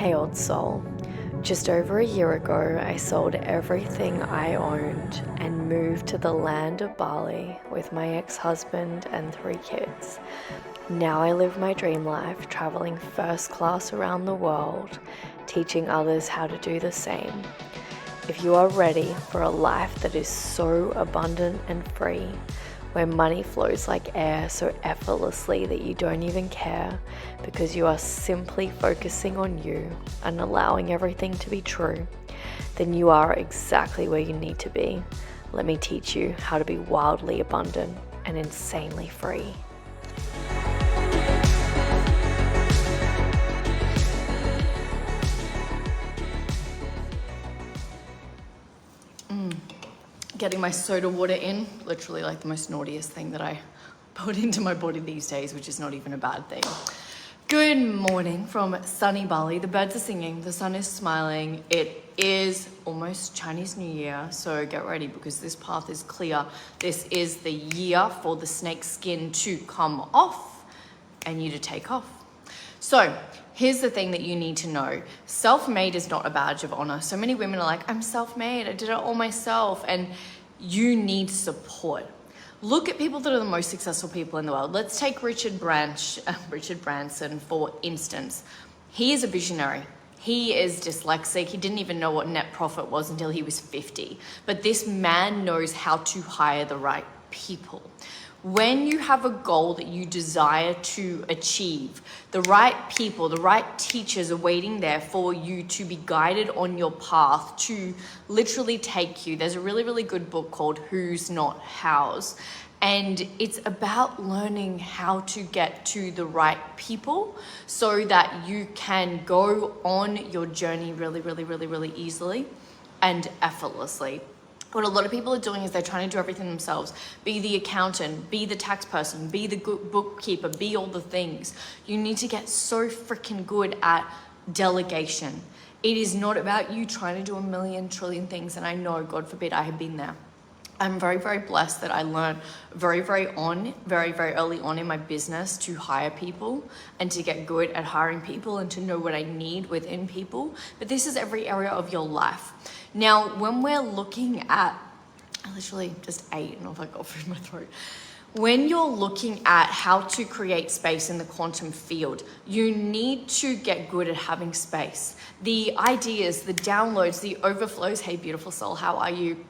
Hey old soul, just over a year ago I sold everything I owned and moved to the land of Bali with my ex-husband and 3 kids. Now I live my dream life, traveling first class around the world, teaching others how to do the same. If you are ready for a life that is so abundant and free, where money flows like air so effortlessly that you don't even care because you are simply focusing on you and allowing everything to be true, then you are exactly where you need to be. Let me teach you how to be wildly abundant and insanely free. Getting my soda water in, literally like the most naughtiest thing that I put into my body these days, which is not even a bad thing. Good morning from sunny Bali. The birds are singing, the sun is smiling. It is almost Chinese New Year, so get ready because this path is clear. This is the year for the snake skin to come off and you to take off. So here's the thing that you need to know. Self-made is not a badge of honor. So many women are like, I'm self-made, I did it all myself. And you need support. Look at people that are the most successful people in the world. Let's take Richard Branson, for instance. He is a visionary. He is dyslexic. He didn't even know what net profit was until he was 50. But this man knows how to hire the right people. When you have a goal that you desire to achieve, the right people, the right teachers are waiting there for you to be guided on your path to literally take you. There's a really, really good book called Who's Not How's. And it's about learning how to get to the right people so that you can go on your journey really, really, really, really easily and effortlessly. What a lot of people are doing is they're trying to do everything themselves. Be the accountant, be the tax person, be the bookkeeper, be all the things. You need to get so freaking good at delegation. It is not about you trying to do a million trillion things. And I know, God forbid, I have been there. I'm very, very blessed that I learned very, very early on in my business to hire people and to get good at hiring people and to know what I need within people. But this is every area of your life. Now, when we're looking at, I literally just ate and I got food in my throat. When you're looking at how to create space in the quantum field, you need to get good at having space. The ideas, the downloads, the overflows, hey beautiful soul, how are you?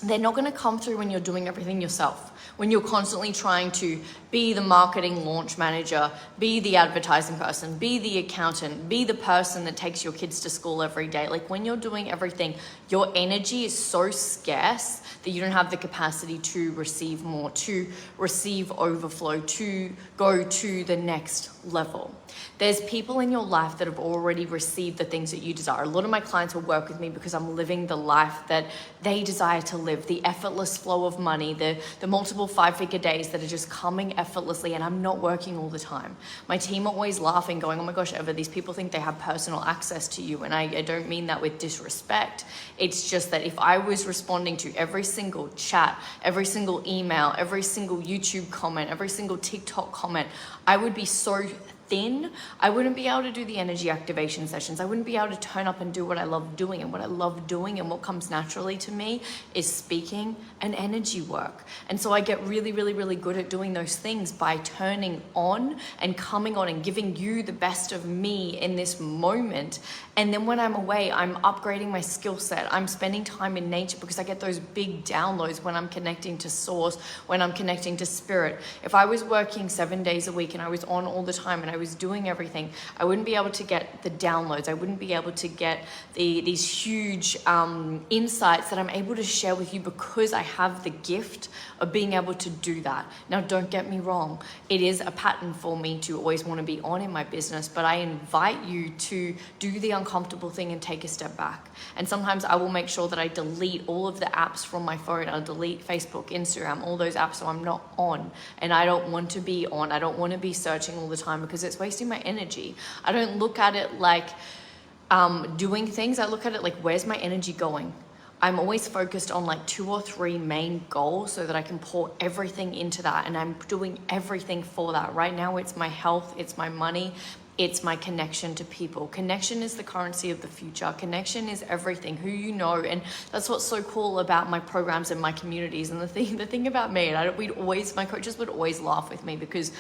They're not going to come through when you're doing everything yourself. When you're constantly trying to be the marketing launch manager, be the advertising person, be the accountant, be the person that takes your kids to school every day. Like when you're doing everything, your energy is so scarce that you don't have the capacity to receive more, to receive overflow, to go to the next level. There's people in your life that have already received the things that you desire. A lot of my clients will work with me because I'm living the life that they desire to live, the effortless flow of money, the multiple 5-figure days that are just coming effortlessly, and I'm not working all the time. My team are always laughing, going, oh my gosh, Eva, these people think they have personal access to you, and I don't mean that with disrespect. It's just that if I was responding to every single chat, every single email, every single YouTube comment, every single TikTok comment, I would be so thin. I wouldn't be able to do the energy activation sessions. I wouldn't be able to turn up and do what I love doing. And what I love doing and what comes naturally to me is speaking and energy work. And so I get really, really, really good at doing those things by turning on and coming on and giving you the best of me in this moment. And then when I'm away, I'm upgrading my skill set. I'm spending time in nature because I get those big downloads when I'm connecting to source, when I'm connecting to spirit. If I was working 7 days a week and I was on all the time and I was doing everything, I wouldn't be able to get the downloads. I wouldn't be able to get these huge insights that I'm able to share with you because I have the gift of being able to do that. Now, don't get me wrong. It is a pattern for me to always want to be on in my business, but I invite you to do the uncomfortable thing and take a step back. And sometimes I will make sure that I delete all of the apps from my phone. I'll delete Facebook, Instagram, all those apps so I'm not on. And I don't want to be on. I don't want to be searching all the time because it's wasting my energy. I don't look at it like doing things. I look at it like, where's my energy going? I'm always focused on like 2 or 3 main goals so that I can pour everything into that, and I'm doing everything for that. Right now it's my health, it's my money, It's my connection to people. Connection is the currency of the future. Connection is everything, who you know. And that's what's so cool about my programs and my communities. And the thing about me, and my coaches would always laugh with me because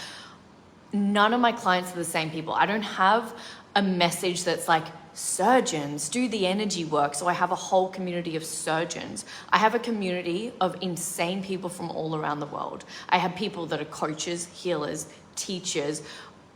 none of my clients are the same people. I don't have a message that's like, surgeons do the energy work. So I have a whole community of surgeons. I have a community of insane people from all around the world. I have people that are coaches, healers, teachers,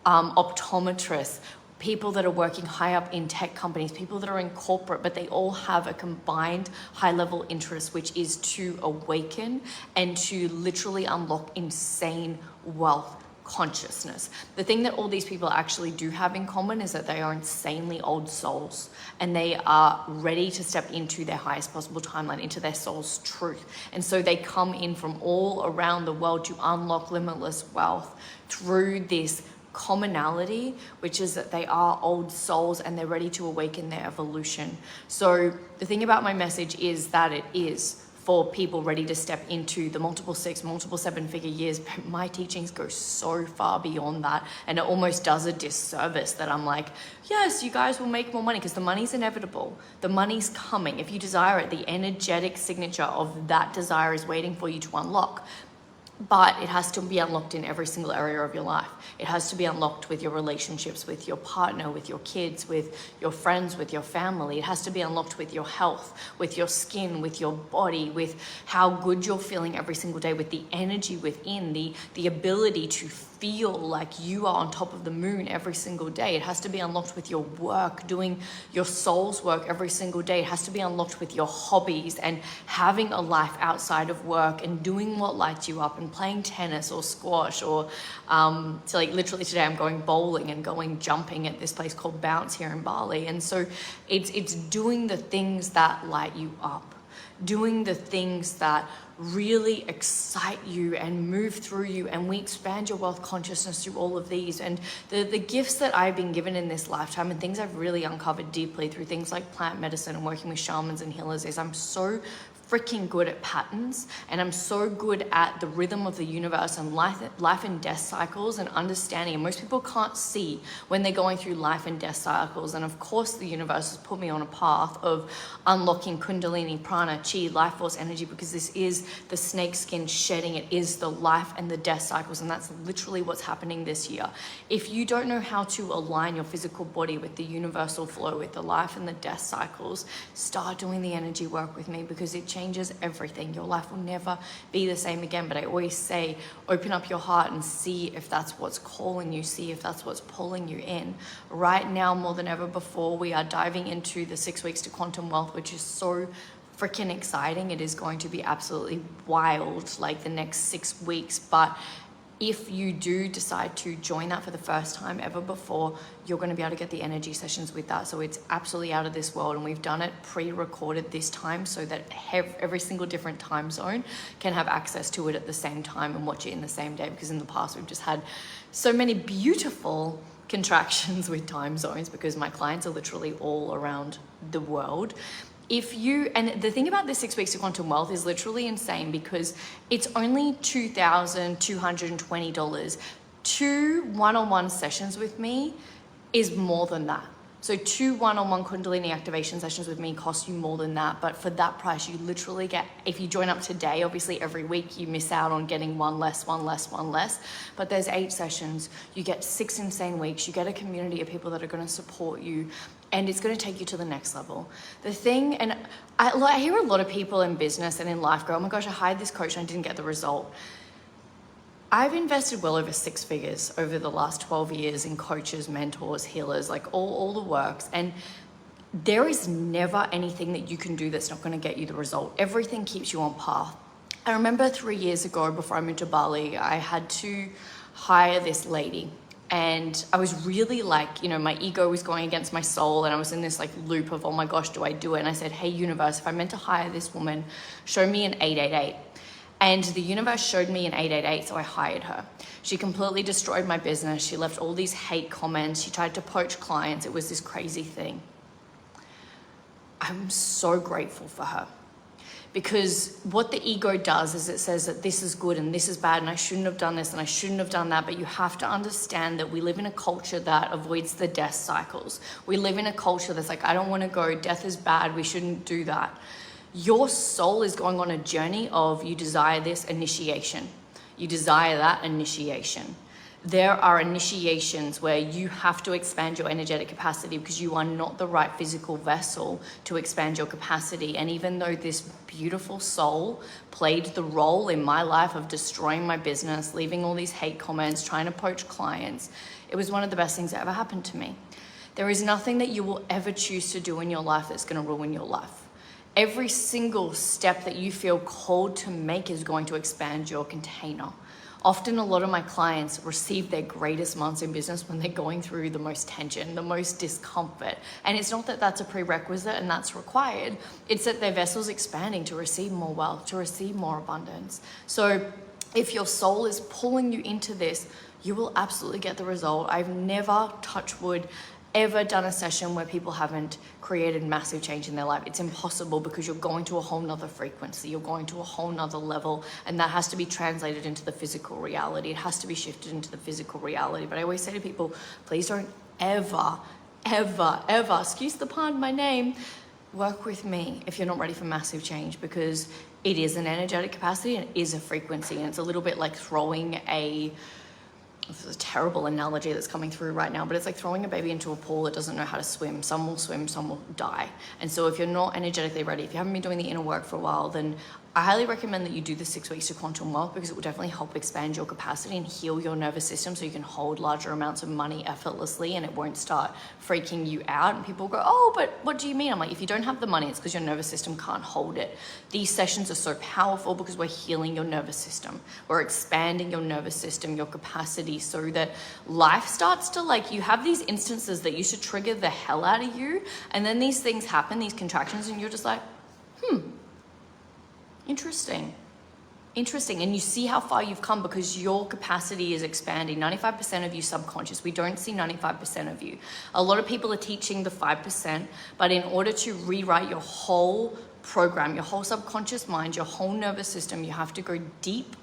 optometrists, people that are working high up in tech companies, people that are in corporate, but they all have a combined high level interest, which is to awaken and to literally unlock insane wealth consciousness. The thing that all these people actually do have in common is that they are insanely old souls, and they are ready to step into their highest possible timeline, into their soul's truth. And so they come in from all around the world to unlock limitless wealth through this commonality, which is that they are old souls and they're ready to awaken their evolution. So the thing about my message is that it is for people ready to step into the multiple 6, multiple 7-figure years. But my teachings go so far beyond that, and it almost does a disservice that I'm like, yes, you guys will make more money, because the money's inevitable. The money's coming. If you desire it, the energetic signature of that desire is waiting for you to unlock. But it has to be unlocked in every single area of your life. It has to be unlocked with your relationships, with your partner, with your kids, with your friends, with your family. It has to be unlocked with your health, with your skin, with your body, with how good you're feeling every single day, with the energy within, the ability to feel like you are on top of the moon every single day. It has to be unlocked with your work, doing your soul's work every single day. It has to be unlocked with your hobbies and having a life outside of work and doing what lights you up and playing tennis or squash or so like literally today I'm going bowling and going jumping at this place called Bounce here in Bali. And so it's doing the things that light you up, doing the things that really excite you and move through you, and we expand your wealth consciousness through all of these. And the gifts that I've been given in this lifetime and things I've really uncovered deeply through things like plant medicine and working with shamans and healers is I'm so freaking good at patterns, and I'm so good at the rhythm of the universe and life and death cycles and understanding. And most people can't see when they're going through life and death cycles. And of course the universe has put me on a path of unlocking kundalini, prana, chi, life force energy, because this is the snake skin shedding. It is the life and the death cycles, and that's literally what's happening this year. If you don't know how to align your physical body with the universal flow, with the life and the death cycles, start doing the energy work with me, because it changes everything. Your life will never be the same again. But I always say, open up your heart and see if that's what's calling you, see if that's what's pulling you in. Right now, more than ever before, we are diving into the 6 weeks to quantum wealth, which is so freaking exciting. It is going to be absolutely wild, like the next 6 weeks. But if you do decide to join that for the first time ever before, you're going to be able to get the energy sessions with that. So it's absolutely out of this world, and we've done it pre-recorded this time so that every single different time zone can have access to it at the same time and watch it in the same day, because in the past we've just had so many beautiful contractions with time zones because my clients are literally all around the world. And the thing about the 6 weeks of quantum wealth is literally insane, because it's only $2,220. 2 one-on-one sessions with me is more than that. So 2 one-on-one Kundalini activation sessions with me cost you more than that. But for that price, you literally get, if you join up today, obviously every week you miss out on getting one less. But there's 8 sessions. You get 6 insane weeks. You get a community of people that are going to support you. And it's going to take you to the next level. The thing, and I hear a lot of people in business and in life go, oh my gosh, I hired this coach and I didn't get the result. I've invested well over 6 figures over the last 12 years in coaches, mentors, healers, like all the works. And there is never anything that you can do that's not going to get you the result. Everything keeps you on path. I remember 3 years ago, before I moved to Bali, I had to hire this lady. And I was really like, my ego was going against my soul, and I was in this like loop of, oh my gosh, do I do it? And I said, hey, universe, if I'm meant to hire this woman, show me an 888. And the universe showed me an 888, so I hired her. She completely destroyed my business. She left all these hate comments. She tried to poach clients. It was this crazy thing. I'm so grateful for her, Because what the ego does is it says that this is good and this is bad and I shouldn't have done this and I shouldn't have done that. But you have to understand that we live in a culture that avoids the death cycles. We live in a culture that's like, I don't want to go, death is bad, we shouldn't do that. Your soul is going on a journey of you desire this initiation. You desire that initiation. There are initiations where you have to expand your energetic capacity because you are not the right physical vessel to expand your capacity. And even though this beautiful soul played the role in my life of destroying my business, leaving all these hate comments, trying to poach clients, it was one of the best things that ever happened to me. There is nothing that you will ever choose to do in your life that's going to ruin your life. Every single step that you feel called to make is going to expand your container. Often a lot of my clients receive their greatest months in business when they're going through the most tension, the most discomfort. And it's not that that's a prerequisite and that's required. It's that their vessel's expanding to receive more wealth, to receive more abundance. So if your soul is pulling you into this, you will absolutely get the result. I've never, touch wood, ever done a session where people haven't created massive change in their life. It's impossible because you're going to a whole nother frequency, you're going to a whole nother level, and that has to be translated into the physical reality. It has to be shifted into the physical reality. But I always say to people, please don't ever, excuse the pun, my name, work with me if you're not ready for massive change, because it is an energetic capacity and it is a frequency, and it's a little bit like throwing this is a terrible analogy that's coming through right now, but it's like throwing a baby into a pool that doesn't know how to swim. Some will swim, some will die. And so if you're not energetically ready, if you haven't been doing the inner work for a while, then I highly recommend that you do the 6 weeks to quantum wealth, because it will definitely help expand your capacity and heal your nervous system so you can hold larger amounts of money effortlessly and it won't start freaking you out. And people go, oh, but what do you mean? I'm like, if you don't have the money, it's because your nervous system can't hold it. These sessions are so powerful because we're healing your nervous system. We're expanding your nervous system, your capacity, so that life starts to, like, you have these instances that used to trigger the hell out of you, and then these things happen, these contractions, and you're just like, Interesting. And you see how far you've come because your capacity is expanding. 95% of you subconscious. We don't see 95% of you. A lot of people are teaching the 5%, but in order to rewrite your whole program, your whole subconscious mind, your whole nervous system, you have to go deep.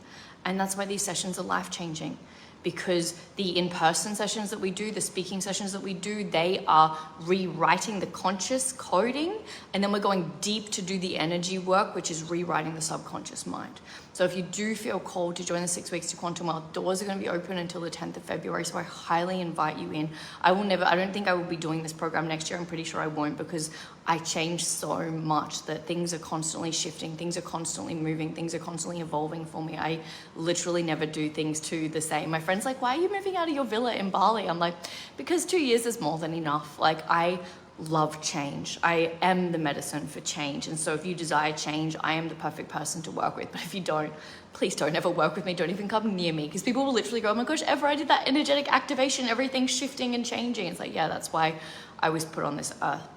And that's why these sessions are life-changing. Because the in-person sessions that we do, the speaking sessions that we do, they are rewriting the conscious coding, and then we're going deep to do the energy work, which is rewriting the subconscious mind. So if you do feel called to join the 6 weeks to Quantum Wealth, doors are going to be open until the 10th of February, so I highly invite you in. I don't think I will be doing this program next year. I'm pretty sure I won't, because I changed so much that things are constantly shifting, things are constantly moving, things are constantly evolving for me. I literally never do things to the same. My friend's like, why are you moving out of your villa in Bali? I'm like, because 2 years is more than enough. Like, I love change. I am the medicine for change. And so if you desire change, I am the perfect person to work with. But if you don't, please don't ever work with me. Don't even come near me, because people will literally go, oh my gosh, ever I did that energetic activation, everything's shifting and changing. It's like, yeah, that's why I was put on this earth.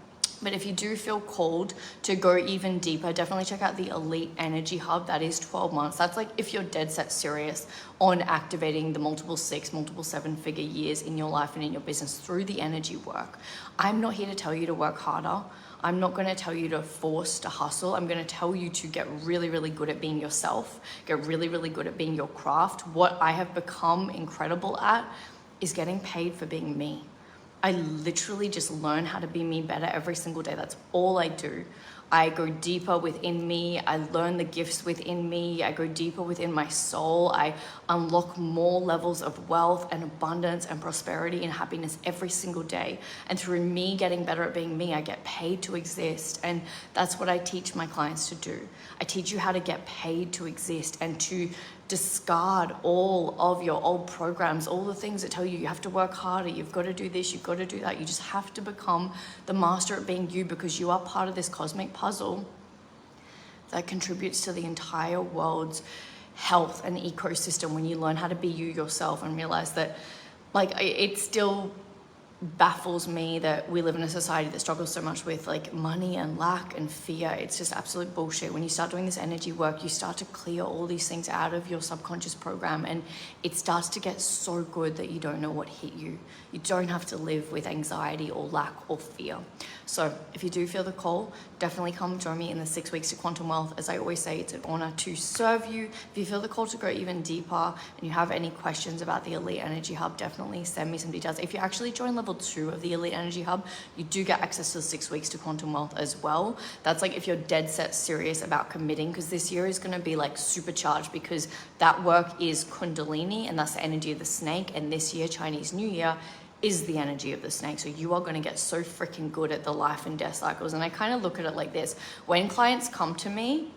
But if you do feel called to go even deeper, definitely check out the Elite Energy Hub. That is 12 months. That's like if you're dead set serious on activating the multiple 6, multiple 7-figure years in your life and in your business through the energy work. I'm not here to tell you to work harder. I'm not going to tell you to force to hustle. I'm going to tell you to get really, really good at being yourself, get really, really good at being your craft. What I have become incredible at is getting paid for being me. I literally just learn how to be me better every single day. That's all I do. I go deeper within me. I learn the gifts within me. I go deeper within my soul. I unlock more levels of wealth and abundance and prosperity and happiness every single day. And through me getting better at being me, I get paid to exist. And that's what I teach my clients to do. I teach you how to get paid to exist and to discard all of your old programs, all the things that tell you have to work harder, you've got to do this, you've got to do that. You just have to become the master at being you, because you are part of this cosmic puzzle that contributes to the entire world's health and ecosystem. When you learn how to be you yourself and realize that, like, it still baffles me that we live in a society that struggles so much with like money and lack and fear. It's just absolute bullshit. When you start doing this energy work, you start to clear all these things out of your subconscious program, and it starts to get so good that you don't know what hit you. You don't have to live with anxiety or lack or fear. So if you do feel the call, definitely come join me in the 6 weeks to quantum wealth. As I always say, it's an honor to serve you. If you feel the call to go even deeper and you have any questions about the Elite Energy Hub, definitely send me some details. If you actually join level 2 of the Elite Energy Hub, you do get access to the 6 weeks to quantum wealth as well. That's like if you're dead set serious about committing, because this year is going to be like supercharged, because that work is Kundalini, and that's the energy of the snake. And this year, Chinese New Year, is the energy of the snake. So you are going to get so freaking good at the life and death cycles. And I kind of look at it like this. When clients come to me,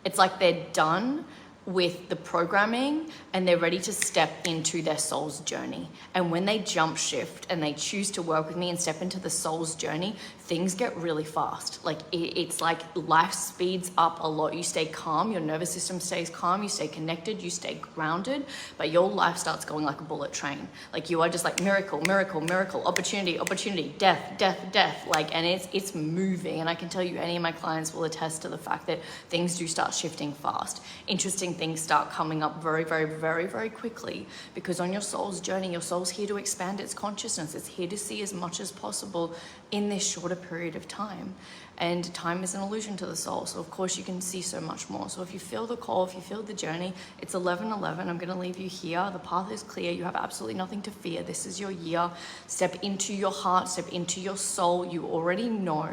it's like they're done with the programming and they're ready to step into their soul's journey. And when they jump shift and they choose to work with me and step into the soul's journey, things get really fast. Like it's like life speeds up a lot. You stay calm, your nervous system stays calm, you stay connected, you stay grounded, but your life starts going like a bullet train. Like you are just like miracle, miracle, miracle, opportunity, opportunity, death, death, death. Like, and it's moving. And I can tell you any of my clients will attest to the fact that things do start shifting fast. Interesting things start coming up very, very, very, very quickly, because on your soul's journey, your soul's here to expand its consciousness. It's here to see as much as possible in this shorter period of time. And time is an illusion to the soul. So of course you can see so much more. So if you feel the call, if you feel the journey, it's 11/11. I'm going to leave you here. The path is clear. You have absolutely nothing to fear. This is your year. Step into your heart, step into your soul. You already know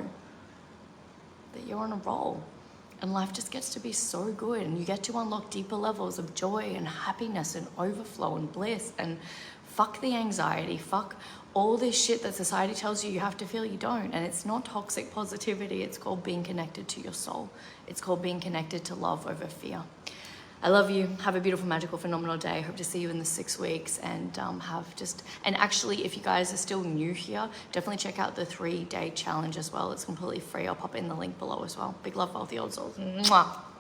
that you're on a roll. And life just gets to be so good, and you get to unlock deeper levels of joy and happiness and overflow and bliss. And fuck the anxiety, fuck all this shit that society tells you have to feel. You don't. And it's not toxic positivity. It's called being connected to your soul. It's called being connected to love over fear. I love you. Have a beautiful, magical, phenomenal day. Hope to see you in the 6 weeks, and and actually, if you guys are still new here, definitely check out the 3-day challenge as well. It's completely free. I'll pop in the link below as well. Big love for all the old souls. Mwah.